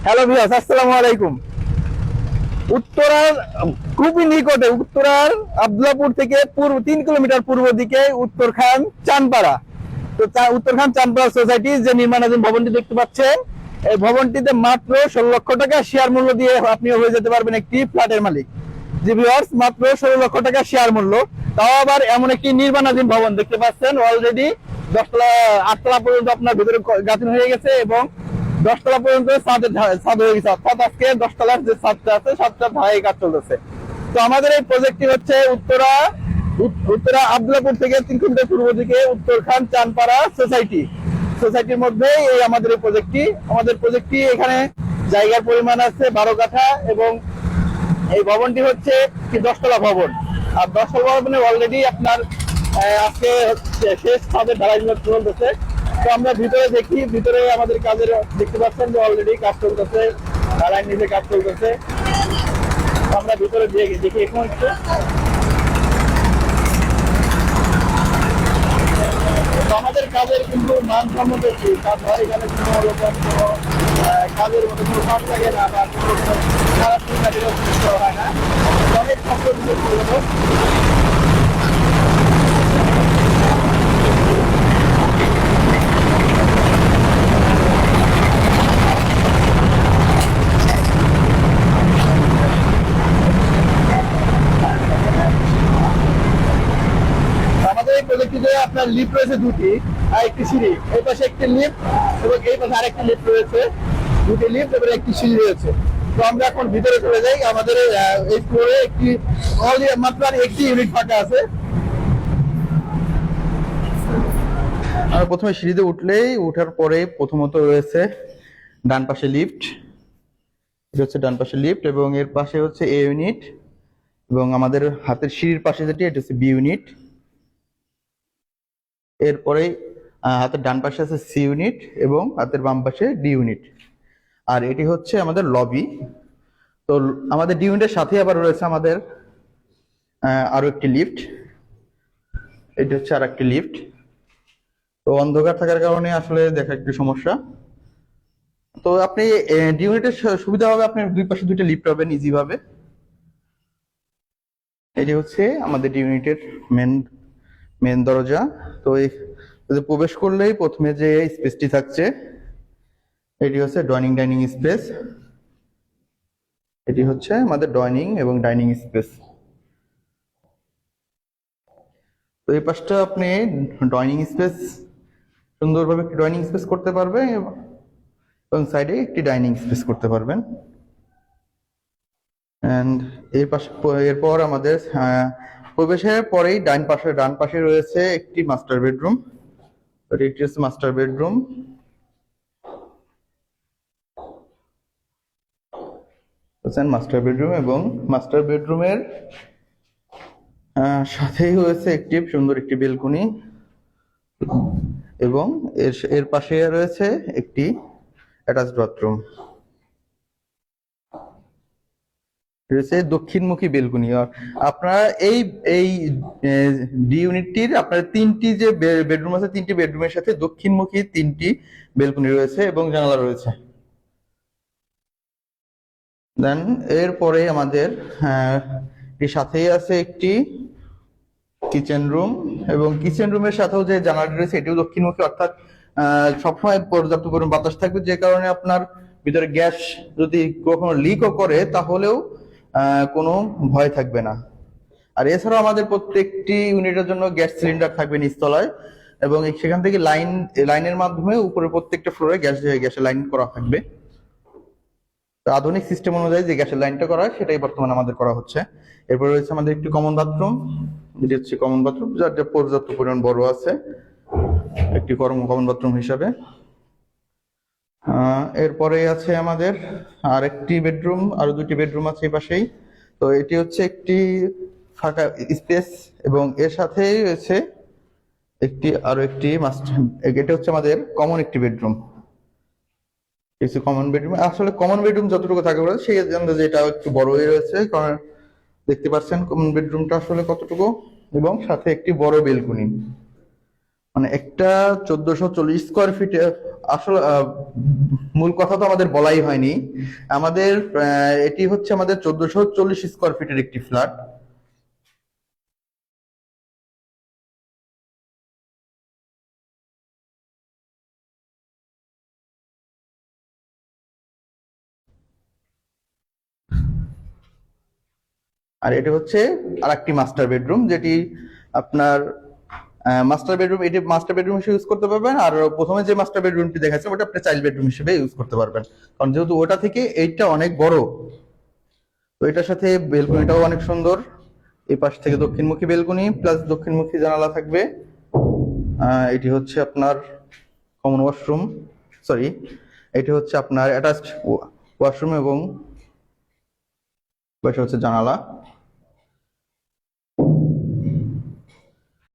Hello viewers, আসসালামু আলাইকুম। উত্তরার খুবই নিকটে, উত্তরার আব্দুল্লাহপুর থেকে পূর্ব 3 কিলোমিটার পূর্ব দিকে উত্তরখান চানপাড়া। তো উত্তরখান চানপাড়া সোসাইটি যে নির্মাণাধীন ভবনটি দেখতে পাচ্ছেন, এই ভবনটিতে মাত্র 16 লক্ষ টাকা শেয়ার মূল্য দিয়ে আপনি হয়ে যেতে পারবেন একটি ফ্ল্যাটের মালিক। জি ভিউয়ার্স, মাত্র 16 লক্ষ টাকা শেয়ার মূল্য, তাও আবার এমন একটি নির্মাণাধীন ভবন দেখতে পাচ্ছেন। অলরেডি 10তলা 8তলা পর্যন্ত আপনার ভিতরে গাঁথনি হয়ে গেছে এবং 10তলা পর্যন্ত ছাদ হয়ে গেছে, অর্থাৎ আজকে 10তলার যে ছাদটা আছে ছাদটা ঢালাই কাজ চলতেছে। তো আমাদের এই প্রজেক্টটি হচ্ছে উত্তরা আব্দুল্লাহপুর থেকে 3 কিলোমিটার পূর্ব দিকে উত্তরখান চানপাড়া সোসাইটির মধ্যে এই আমাদের এই প্রজেক্টটি এখানে জায়গার পরিমাণ আছে 12 কাঠা এবং এই ভবনটি হচ্ছে 10তলা ভবন। আর 10তলা ভবনে অলরেডি আপনার আজকে শেষ ছাদের ঢালাই চলতেছে। তো আমরা ভিতরে দেখি, ভিতরে আমাদের কাজের দেখতে পাচ্ছেন যে অলরেডি কাজ চলতেছে, ঢালাই নিচে কাজ চলতেছে। আমরা ভিতরে দেখি এখন একটু। আমাদের কাজের কিন্তু মানসম্মত কাজ হয়, এখানে কোনো রকম কোনো কাজের মধ্যে কোনো কাজ লাগে না বা কোনো খারাপ হয় না, অনেক সম্পর্ক। আমাদের এই প্রজেক্টটিতে আপনার লিফট রয়েছে দুটি আর একটি সিঁড়ি। এই পাশে একটি লিফট এবং এই পাশে আরেকটি লিফট রয়েছে, দুটি লিফট এবং একটি সিঁড়ি রয়েছে। তো আমরা এখন ভিতরে চলে যাই। আমাদের এই ফ্লোরে মাত্র একটি ইউনিট ফাঁকা আছে। আমরা প্রথমে সিঁড়িতে ওঠার পরে প্রথমত রয়েছে ডান পাশে লিফট। এটা হচ্ছে ডান পাশে লিফট এবং এর পাশে হচ্ছে এ ইউনিট এবং আমাদের হাতের সিঁড়ির পাশে যেটি এটা হচ্ছে বি ইউনিট। এরপরে হাতের ডান পাশে আছে সি ইউনিট এবং হাতের বাম পাশে ডি ইউনিট। আর এটি হচ্ছে আমাদের লবি। তো আমাদের ডি ইউনিটের সাথে আবার রয়েছে আমাদের আরো একটি লিফট। এটি হচ্ছে আর একটি লিফট। তো অন্ধকার থাকার কারণে আসলে দেখা একটু সমস্যা। তো আপনি ডি ইউনিটের সুবিধা হবে, আপনি দুই পাশে দুইটা লিফট পাবেন ইজি ভাবে। এটি হচ্ছে আমাদের ডি ইউনিটের মেন দরজা। তো এই প্রবেশ করলেই প্রথমে যে স্পেসটি থাকছে এটি হচ্ছে ডাইনিং স্পেস। এটি হচ্ছে আমাদের ডাইনিং স্পেস। তো এই পাশটা আপনি ডাইনিং স্পেস সুন্দরভাবে একটি ডাইনিং স্পেস করতে পারবেন এবং সাইডে একটি ডাইনিং স্পেস করতে পারবেন। এন্ড এরপর আমাদের প্রবেশের পরেই ডান পাশে রয়েছে একটি মাস্টার বেডরুম। এটি হচ্ছে মাস্টার বেডরুম। এবং মাস্টার বেডরুমের সাথেই রয়েছে একটি সুন্দর একটি বেলকনি এবং এর পাশে রয়েছে একটি অ্যাটাচড বাথরুম। রয়েছে দক্ষিণমুখী বেলকনি। আপনারা এই ডি ইউনিটটির আপনার তিনটি যে বেডরুম আছে, তিনটি বেডরুমের সাথে দক্ষিণমুখী তিনটি বেলকনি রয়েছে এবং জানালা রয়েছে। দেন এরপরে আমাদের সাথেই আছে একটি কিচেন রুম এবং কিচেন রুমের সাথেও যে জানালা রয়েছে এটিও দক্ষিণমুখী, অর্থাৎ সবসময় পর্যাপ্ত পরিমাণ বাতাস থাকবে, যে কারণে আপনার ভিতরে গ্যাস যদি কখনো লিকও করে তাহলেও কোনো ভয় থাকবে না। আর এছাড়াও আমাদের প্রত্যেকটি ইউনিটের জন্য গ্যাস সিলিন্ডার থাকবে নিচতলায় এবং সেখান থেকে লাইনের মাধ্যমে উপরে প্রত্যেকটা ফ্লোরে গ্যাসের লাইন করা থাকবে। আধুনিক সিস্টেম অনুযায়ী যে গ্যাসের লাইনটা করা হয় সেটাই বর্তমানে আমাদের করা হচ্ছে। এরপর রয়েছে আমাদের একটি কমন বাথরুম, যেটি হচ্ছে কমন বাথরুম, যার পর্যাপ্ত পরিমাণ বড় আছে একটি কমন বাথরুম হিসাবে। এরপরে আছে আমাদের আরেকটি বেডরুম, আরো দুটি বেডরুম আছে এই পাশেই। তো এটি হচ্ছে একটি ফাঁকা স্পেস এবং এর সাথেই রয়েছে আরো একটি এটা হচ্ছে আমাদের কমন একটি বেডরুম। কমন বেডরুম, আসলে কমন বেডরুম যতটুকু থাকে সেই আন্দাজে এটা একটু বড়ই রয়েছে, কারণ দেখতে পাচ্ছেন কমন বেডরুমটা আসলে কতটুকু, এবং সাথে একটি বড় বেলকনি। মানে একটা 1440 স্কোয়ার ফিটে আসলে মূল কথা তো আমাদের বলাই হয়নি। আমাদের এটি হচ্ছে আমাদের 1440 স্কোয়ার ফিটের একটি ফ্ল্যাট। আর এটি হচ্ছে আরেকটি মাস্টার বেডরুম, যেটি আপনার মাস্টার বেডরুম, এটি মাস্টার বেডরুম হিসেবে ইউজ করতে পারবেন। আর প্রথমে যে মাস্টার বেডরুমটি দেখাচ্ছে ওটা আপনি চাইল্ড বেডরুম হিসেবে ইউজ করতে পারবেন, কারণ যেহেতু ওটা থেকে এইটা অনেক বড়। তো এটার সাথে বেলকনিটাও অনেক সুন্দর। এই পাশ থেকে দক্ষিণমুখী বেলকনি প্লাস দক্ষিণমুখী জানালা থাকবে। এটি হচ্ছে আপনার কমন ওয়াশরুম, সরি, এটি হচ্ছে আপনার অ্যাটাচড ওয়াশরুম এবং পাশে হচ্ছে জানালা।